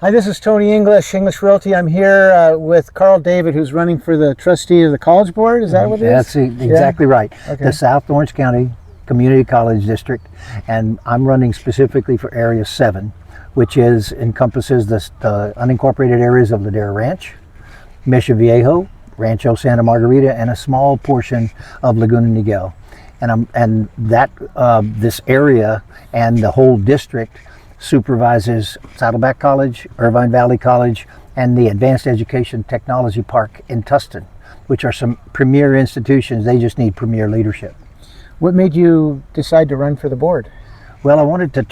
Hi, this is Tony English, English Realty. I'm here with Carl David, who's running for the trustee of the College Board. Is that what it is? That's exactly right. Okay. The South Orange County Community College District, and I'm running specifically for Area 7, which encompasses the unincorporated areas of Ladera Ranch, Mission Viejo, Rancho Santa Margarita, and a small portion of Laguna Niguel. This area and the whole district supervises Saddleback College, Irvine Valley College, and the Advanced Education Technology Park in Tustin, which are some premier institutions. They just need premier leadership. What made you decide to run for the board? Well, I wanted to,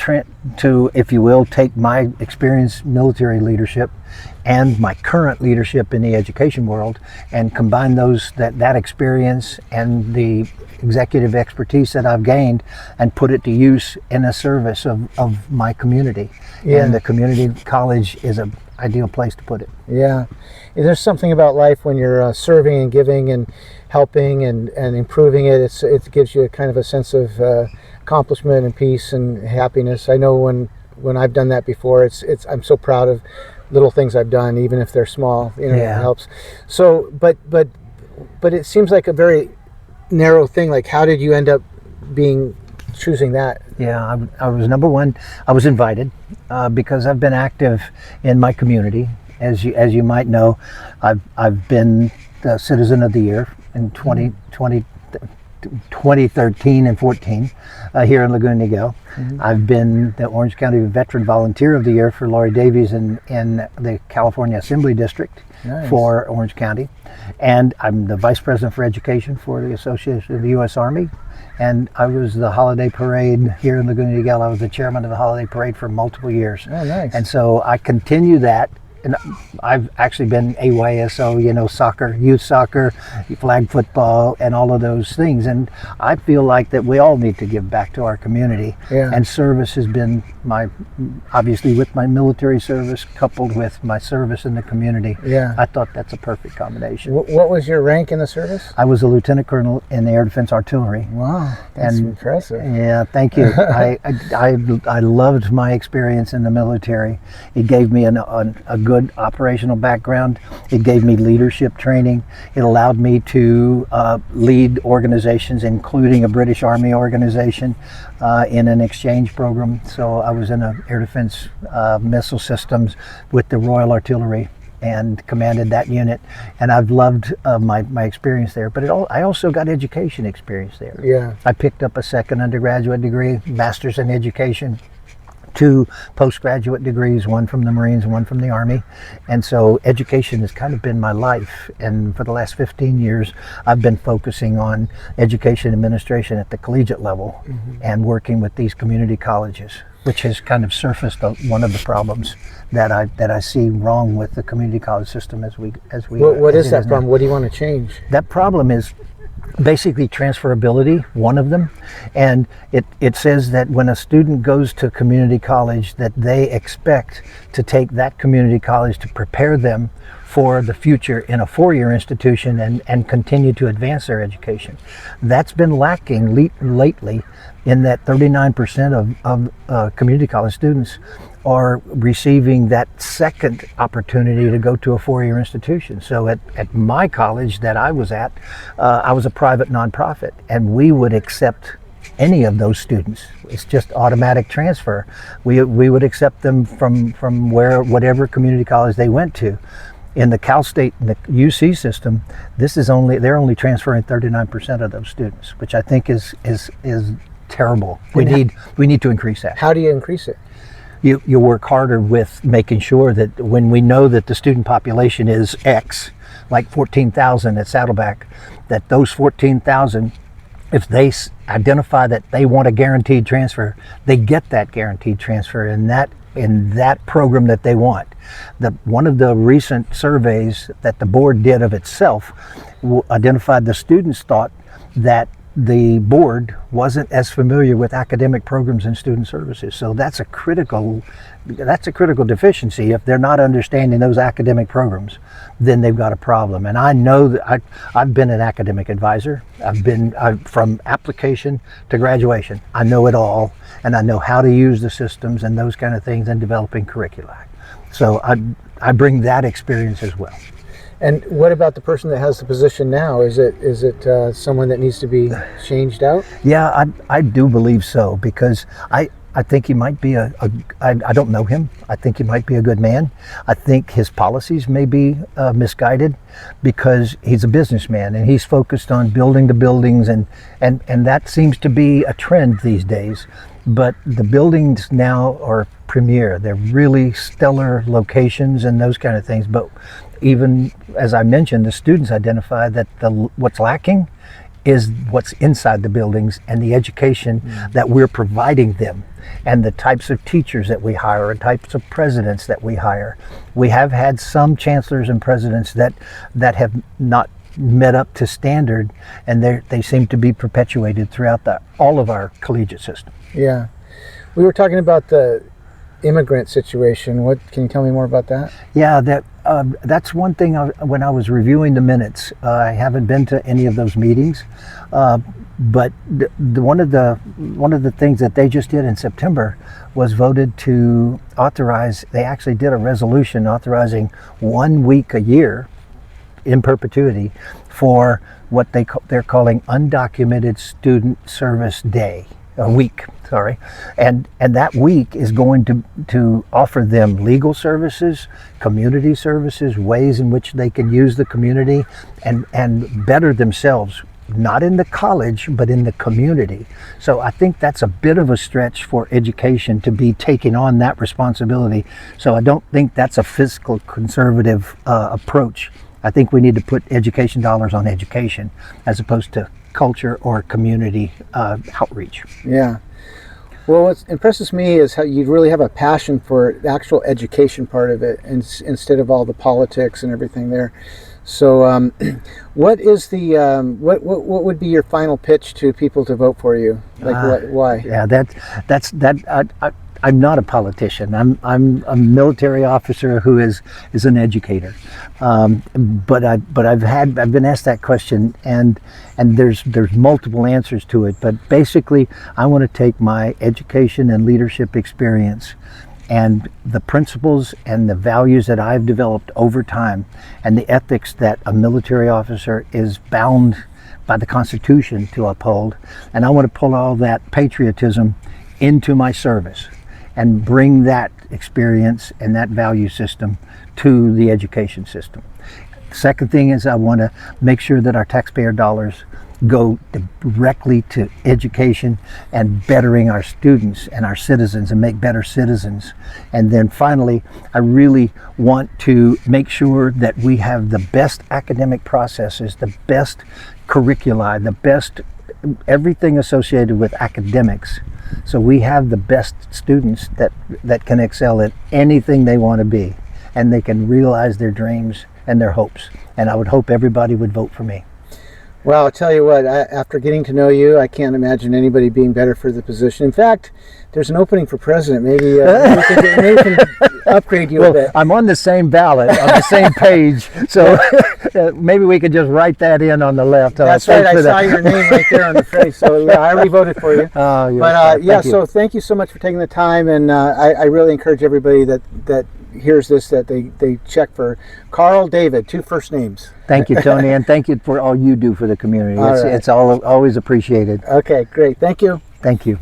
if you will, take my experienced military leadership and my current leadership in the education world and combine that experience and the executive expertise that I've gained and put it to use in a service of my community. Yeah. And the community college is an ideal place to put it. Yeah. There's something about life when you're serving and giving and helping and improving it. It gives you a kind of a sense of accomplishment and peace and happiness. I know when I've done that before, I'm so proud of little things I've done, even if they're small. Yeah. It helps. So, but it seems like a very narrow thing. Like, how did you end up choosing that? Yeah, I was number one. I was invited because I've been active in my community. As you might know, I've been the Citizen of the Year in 2013 and 14 here in Laguna Niguel. Mm-hmm. I've been the Orange County Veteran Volunteer of the Year for Laurie Davies in the California Assembly District. Nice. For Orange County, and I'm the Vice President for Education for the Association of the U.S. Army, and I was the holiday parade here in Laguna Niguel. I was the chairman of the holiday parade for multiple years. Oh, nice. And so I continue that. And I've actually been AYSO, soccer, youth soccer, flag football, and all of those things. And I feel like that we all need to give back to our community. Yeah. And service has been obviously with my military service coupled with my service in the community. Yeah. I thought that's a perfect combination. What was your rank in the service? I was a lieutenant colonel in the Air Defense Artillery. Wow, that's impressive. Yeah, thank you. I loved my experience in the military. It gave me a good operational background. It gave me leadership training. It allowed me to lead organizations, including a British Army organization in an exchange program. So I was in Air Defense missile systems with the Royal Artillery and commanded that unit, and I've loved my experience there. But I also got education experience there. Yeah. I picked up a second undergraduate degree, master's in education, 2 postgraduate degrees, one from the Marines, one from the Army. And so education has kind of been my life. And for the last 15 years, I've been focusing on education administration at the collegiate level. Mm-hmm. And working with these community colleges, which has kind of surfaced one of the problems that I see wrong with the community college system as we. What is that problem? What do you want to change? That problem is basically transferability, one of them, and it says that when a student goes to community college that they expect to take that community college to prepare them for the future in a 4-year institution and continue to advance their education. That's been lacking lately in that 39% of community college students are receiving that second opportunity to go to a 4-year institution. So at my college that I was at, I was a private nonprofit, and we would accept any of those students. It's just automatic transfer. We would accept them from whatever community college they went to. In the Cal State, the UC system, they're only transferring 39% of those students, which I think is terrible. We need to increase that. How do you increase it? You work harder with making sure that when we know that the student population is X, like 14,000 at Saddleback, that those 14,000, if they identify that they want a guaranteed transfer, they get that guaranteed transfer in that program that they want. One of the recent surveys that the board did of itself identified the students thought that the board wasn't as familiar with academic programs and student services. So that's a critical deficiency. If they're not understanding those academic programs, then they've got a problem. And I know that I've been an academic advisor. From application to graduation, I know it all, and I know how to use the systems and those kind of things in developing curricula. So I bring that experience as well. And what about the person that has the position now? Is it someone that needs to be changed out? Yeah, I do believe so, because I think he might be I don't know him. I think he might be a good man. I think his policies may be misguided, because he's a businessman and he's focused on building the buildings, and that seems to be a trend these days. But the buildings now are premier. They're really stellar locations and those kind of things. But even as I mentioned, the students identify that what's lacking is what's inside the buildings and the education that we're providing them, and the types of teachers that we hire and types of presidents that we hire. We have had some chancellors and presidents that have not met up to standard, and they seem to be perpetuated throughout all of our collegiate system. Yeah. We were talking about the immigrant situation. What can you tell me more about that? Yeah, that's one thing. When I was reviewing the minutes, I haven't been to any of those meetings, but one of the things that they just did in September was voted to authorize. They actually did a resolution authorizing 1 week a year in perpetuity for what they're calling undocumented student service day. A week, sorry, and that week is going to offer them legal services, community services, ways in which they can use the community and better themselves, not in the college but in the community. So I think that's a bit of a stretch for education to be taking on that responsibility. So I don't think that's a fiscal conservative approach. I think we need to put education dollars on education as opposed to culture or community outreach. Yeah. Well, what impresses me is how you really have a passion for the actual education part of it, instead of all the politics and everything there. So, what is the what would be your final pitch to people to vote for you? Like, why? Yeah, I'm not a politician. I'm a military officer who is an educator. But I've been asked that question, and there's multiple answers to it. But basically, I want to take my education and leadership experience and the principles and the values that I've developed over time, and the ethics that a military officer is bound by the Constitution to uphold, and I want to pull all that patriotism into my service and bring that experience and that value system to the education system. Second thing is, I want to make sure that our taxpayer dollars go directly to education and bettering our students and our citizens and make better citizens. And then finally, I really want to make sure that we have the best academic processes, the best curricula, the best everything associated with academics. So we have the best students that can excel at anything they want to be, and they can realize their dreams and their hopes. And I would hope everybody would vote for me. Well, I'll tell you what, after getting to know you, I can't imagine anybody being better for the position. In fact, there's an opening for president. Maybe we can upgrade you a bit. I'm on the same ballot, on the same page, so maybe we could just write that in on the left. That's right, I saw your name right there on the face, so yeah, I already voted for you. But yeah, so thank you so much for taking the time, and I really encourage everybody that hears this that they check for Carl David, 2 first names. Thank you, Tony, and thank you for all you do for the community. It's always appreciated. Okay, great. Thank you. Thank you.